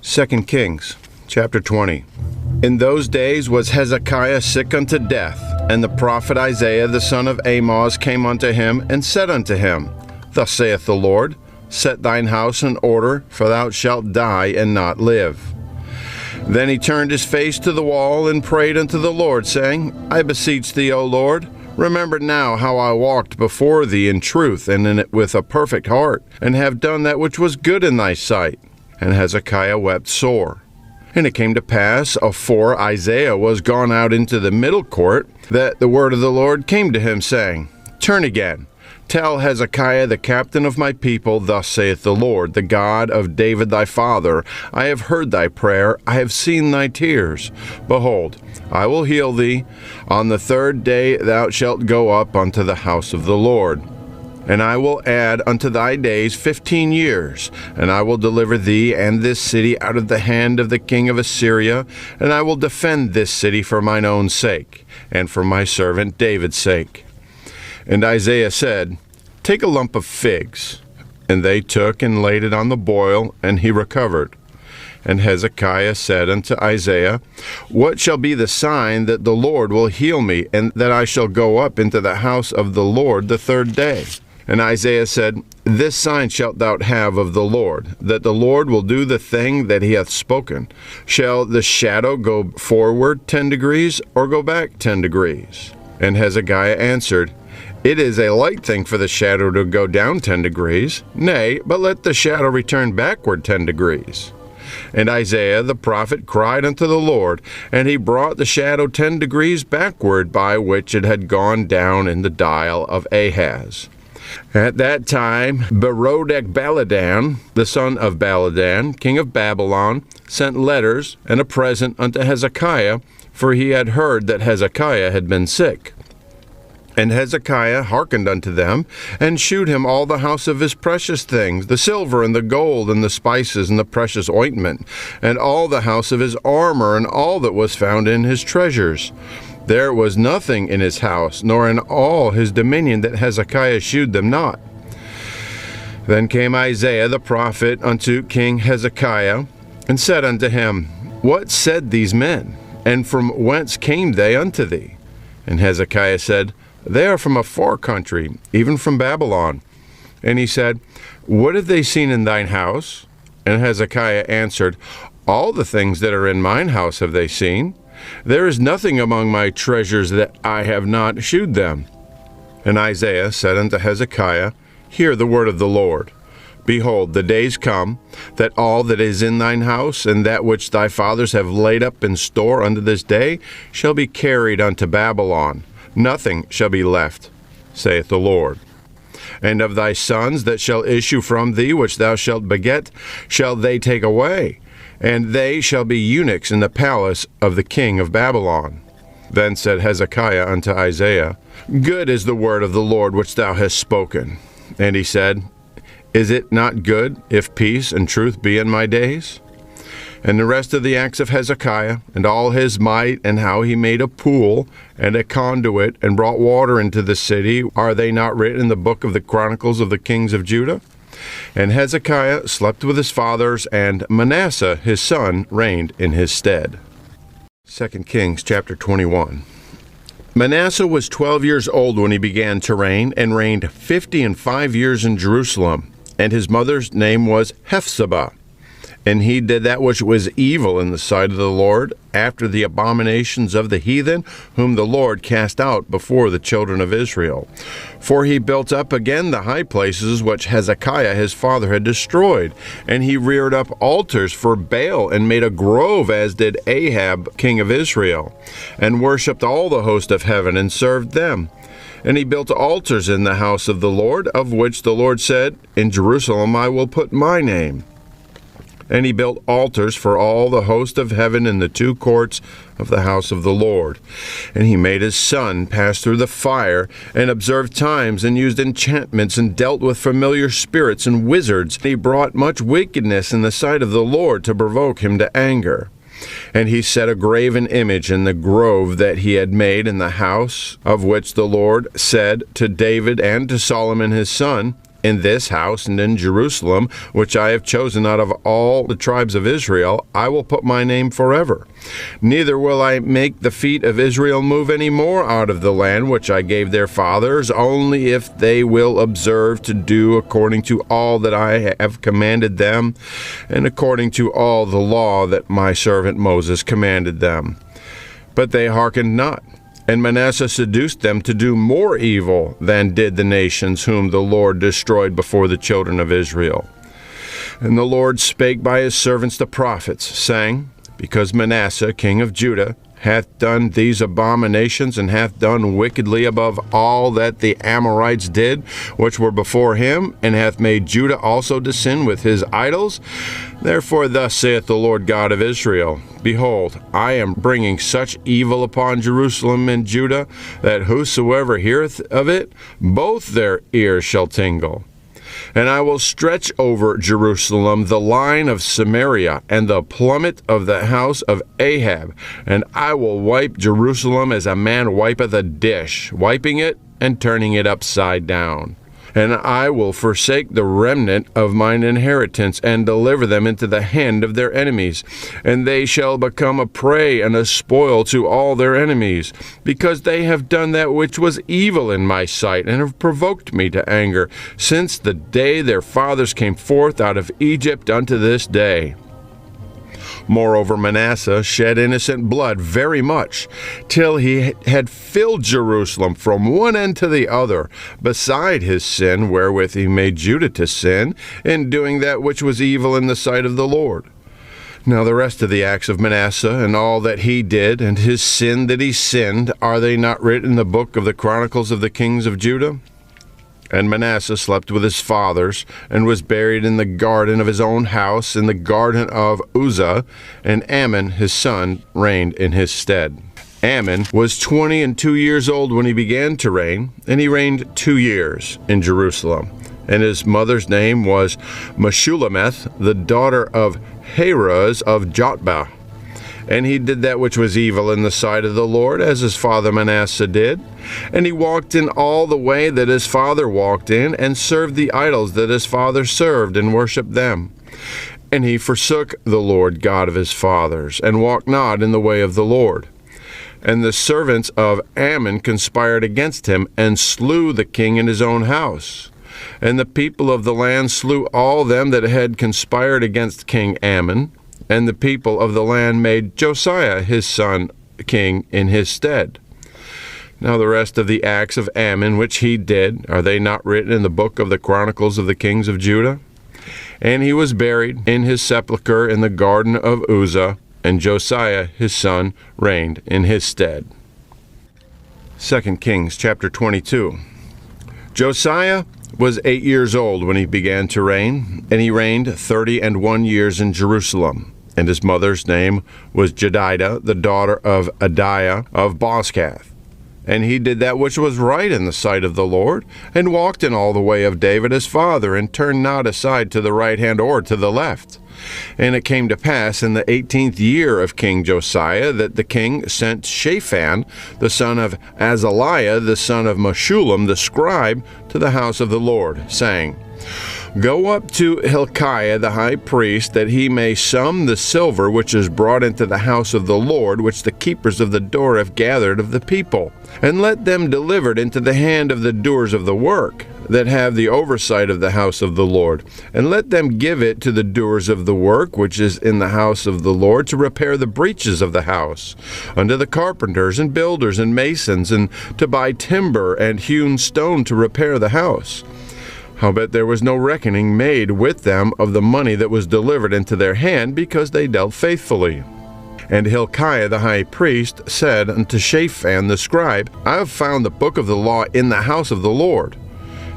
2 Kings, chapter 20. In those days was Hezekiah sick unto death, and the prophet Isaiah the son of Amoz came unto him, and said unto him, Thus saith the Lord, Set thine house in order, for thou shalt die and not live. Then he turned his face to the wall, and prayed unto the Lord, saying, I beseech thee, O Lord, remember now how I walked before thee in truth and with a perfect heart, and have done that which was good in thy sight. And Hezekiah wept sore. And it came to pass, afore Isaiah was gone out into the middle court, that the word of the Lord came to him, saying, Turn again, tell Hezekiah the captain of my people, Thus saith the Lord, the God of David thy father, I have heard thy prayer, I have seen thy tears. Behold, I will heal thee. On the third day thou shalt go up unto the house of the Lord. And I will add unto thy days 15 years, and I will deliver thee and this city out of the hand of the king of Assyria, and I will defend this city for mine own sake, and for my servant David's sake. And Isaiah said, Take a lump of figs. And they took and laid it on the boil, and he recovered. And Hezekiah said unto Isaiah, What shall be the sign that the Lord will heal me, and that I shall go up into the house of the Lord the third day? And Isaiah said, This sign shalt thou have of the Lord, that the Lord will do the thing that he hath spoken. Shall the shadow go forward 10 degrees, or go back 10 degrees? And Hezekiah answered, It is a light thing for the shadow to go down 10 degrees. Nay, but let the shadow return backward 10 degrees. And Isaiah the prophet cried unto the Lord, and he brought the shadow 10 degrees backward, by which it had gone down in the dial of Ahaz. At that time Berodach-baladan, the son of Baladan, king of Babylon, sent letters and a present unto Hezekiah, for he had heard that Hezekiah had been sick. And Hezekiah hearkened unto them, and shewed him all the house of his precious things, the silver and the gold, and the spices, and the precious ointment, and all the house of his armor, and all that was found in his treasures. There was nothing in his house, nor in all his dominion, that Hezekiah shewed them not. Then came Isaiah the prophet unto King Hezekiah, and said unto him, What said these men? And from whence came they unto thee? And Hezekiah said, They are from a far country, even from Babylon. And he said, What have they seen in thine house? And Hezekiah answered, All the things that are in mine house have they seen. There is nothing among my treasures that I have not shewed them. And Isaiah said unto Hezekiah, Hear the word of the Lord. Behold, the days come, that all that is in thine house, and that which thy fathers have laid up in store unto this day, shall be carried unto Babylon. Nothing shall be left, saith the Lord. And of thy sons that shall issue from thee, which thou shalt beget, shall they take away, and they shall be eunuchs in the palace of the king of Babylon. Then said Hezekiah unto Isaiah, Good is the word of the Lord which thou hast spoken. And he said, Is it not good, if peace and truth be in my days? And the rest of the acts of Hezekiah, and all his might, and how he made a pool and a conduit, and brought water into the city, are they not written in the book of the Chronicles of the kings of Judah? And Hezekiah slept with his fathers, and Manasseh his son reigned in his stead. 2 Kings chapter 21. Manasseh was 12 years old when he began to reign, and reigned 55 years in Jerusalem. And his mother's name was Hephzibah. And he did that which was evil in the sight of the Lord, after the abominations of the heathen, whom the Lord cast out before the children of Israel. For he built up again the high places which Hezekiah his father had destroyed. And he reared up altars for Baal, and made a grove, as did Ahab king of Israel, and worshipped all the host of heaven, and served them. And he built altars in the house of the Lord, of which the Lord said, In Jerusalem I will put my name. And he built altars for all the host of heaven in the 2 courts of the house of the Lord. And he made his son pass through the fire, and observed times, and used enchantments, and dealt with familiar spirits and wizards. He brought much wickedness in the sight of the Lord, to provoke him to anger. And he set a graven image in the grove that he had made in the house, of which the Lord said to David and to Solomon his son, In this house and in Jerusalem, which I have chosen out of all the tribes of Israel, I will put my name forever. Neither will I make the feet of Israel move any more out of the land which I gave their fathers, only if they will observe to do according to all that I have commanded them, and according to all the law that my servant Moses commanded them. But they hearkened not. And Manasseh seduced them to do more evil than did the nations whom the Lord destroyed before the children of Israel. And the Lord spake by his servants the prophets, saying, Because Manasseh king of Judah hath done these abominations, and hath done wickedly above all that the Amorites did, which were before him, and hath made Judah also to sin with his idols. Therefore thus saith the Lord God of Israel, Behold, I am bringing such evil upon Jerusalem and Judah, that whosoever heareth of it, both their ears shall tingle. And I will stretch over Jerusalem the line of Samaria, and the plummet of the house of Ahab. And I will wipe Jerusalem as a man wipeth a dish, wiping it and turning it upside down. And I will forsake the remnant of mine inheritance, and deliver them into the hand of their enemies. And they shall become a prey and a spoil to all their enemies, because they have done that which was evil in my sight, and have provoked me to anger, since the day their fathers came forth out of Egypt unto this day. Moreover, Manasseh shed innocent blood very much, till he had filled Jerusalem from one end to the other, beside his sin wherewith he made Judah to sin, in doing that which was evil in the sight of the Lord. Now the rest of the acts of Manasseh, and all that he did, and his sin that he sinned, are they not written in the book of the Chronicles of the kings of Judah? And Manasseh slept with his fathers, and was buried in the garden of his own house, in the garden of Uzzah, and Amon his son reigned in his stead. Amon was 22 years old when he began to reign, and he reigned 2 years in Jerusalem. And his mother's name was Meshullemeth, the daughter of Haruz of Jotbah. And he did that which was evil in the sight of the Lord, as his father Manasseh did. And he walked in all the way that his father walked in, and served the idols that his father served, and worshipped them. And he forsook the Lord God of his fathers, and walked not in the way of the Lord. And the servants of Ammon conspired against him, and slew the king in his own house. And the people of the land slew all them that had conspired against King Ammon. And the people of the land made Josiah his son king in his stead. Now the rest of the acts of Ammon which he did, are they not written in the book of the Chronicles of the kings of Judah? And he was buried in his sepulchre in the garden of Uzzah, and Josiah his son reigned in his stead. 2 Kings chapter 22. Josiah was 8 years old when he began to reign, and he reigned 31 years in Jerusalem. And his mother's name was Jedidah, the daughter of Adiah of Bozkath. And he did that which was right in the sight of the Lord, and walked in all the way of David his father, and turned not aside to the right hand or to the left. And it came to pass in the 18th year of King Josiah that the king sent Shaphan, the son of Azaliah, the son of Meshullam, the scribe, to the house of the Lord, saying, Go up to Hezekiah the high priest, that he may sum the silver which is brought into the house of the Lord, which the keepers of the door have gathered of the people, and let them deliver it into the hand of the doers of the work, that have the oversight of the house of the Lord, and let them give it to the doers of the work which is in the house of the Lord, to repair the breaches of the house, unto the carpenters and builders and masons, and to buy timber and hewn stone to repair the house. Howbeit there was no reckoning made with them of the money that was delivered into their hand, because they dealt faithfully. And Hilkiah the high priest said unto Shaphan the scribe, I have found the book of the law in the house of the Lord.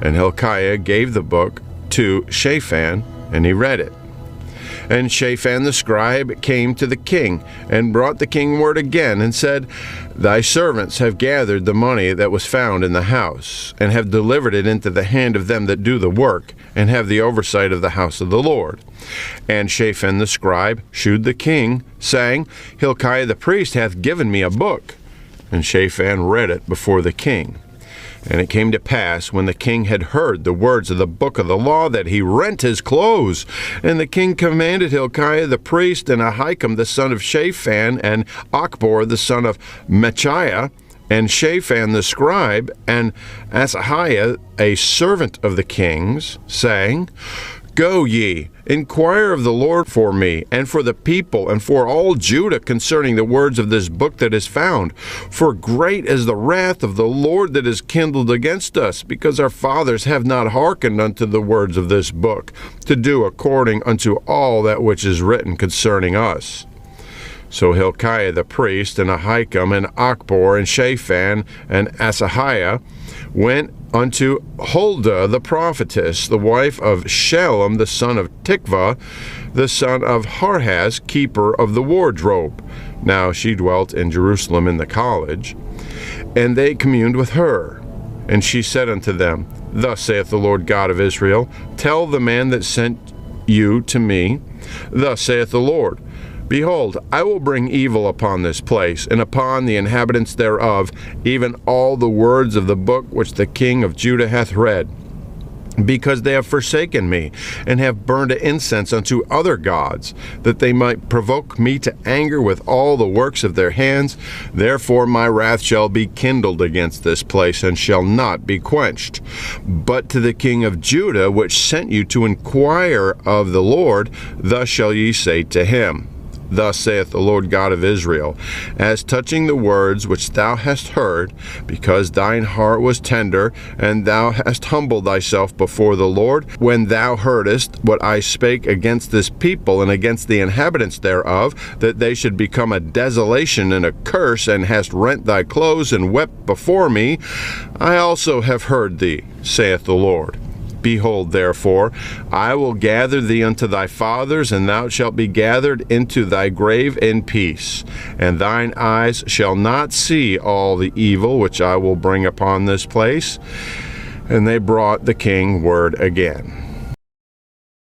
And Hilkiah gave the book to Shaphan, and he read it. And Shaphan the scribe came to the king, and brought the king word again, and said, Thy servants have gathered the money that was found in the house, and have delivered it into the hand of them that do the work, and have the oversight of the house of the Lord. And Shaphan the scribe shewed the king, saying, Hilkiah the priest hath given me a book. And Shaphan read it before the king. And it came to pass, when the king had heard the words of the book of the law, that he rent his clothes. And the king commanded Hilkiah the priest, and Ahikam the son of Shaphan, and Achbor the son of Machiah, and Shaphan the scribe, and Asaiah a servant of the king's, saying, Go ye, inquire of the Lord for me, and for the people, and for all Judah concerning the words of this book that is found. For great is the wrath of the Lord that is kindled against us, because our fathers have not hearkened unto the words of this book, to do according unto all that which is written concerning us. So Hilkiah the priest, and Ahikam, and Achbor, and Shaphan, and Asaiah went unto Huldah the prophetess, the wife of Shallum the son of Tikvah, the son of Harhas, keeper of the wardrobe. Now she dwelt in Jerusalem in the college. And they communed with her. And she said unto them, Thus saith the Lord God of Israel, Tell the man that sent you to me, Thus saith the Lord, Behold, I will bring evil upon this place, and upon the inhabitants thereof, even all the words of the book which the king of Judah hath read, because they have forsaken me, and have burned incense unto other gods, that they might provoke me to anger with all the works of their hands. Therefore my wrath shall be kindled against this place, and shall not be quenched. But to the king of Judah, which sent you to inquire of the Lord, thus shall ye say to him, Thus saith the Lord God of Israel, As touching the words which thou hast heard, because thine heart was tender, and thou hast humbled thyself before the Lord, when thou heardest what I spake against this people and against the inhabitants thereof, that they should become a desolation and a curse, and hast rent thy clothes and wept before me, I also have heard thee, saith the Lord. Behold, therefore, I will gather thee unto thy fathers, and thou shalt be gathered into thy grave in peace. And thine eyes shall not see all the evil which I will bring upon this place. And they brought the king word again.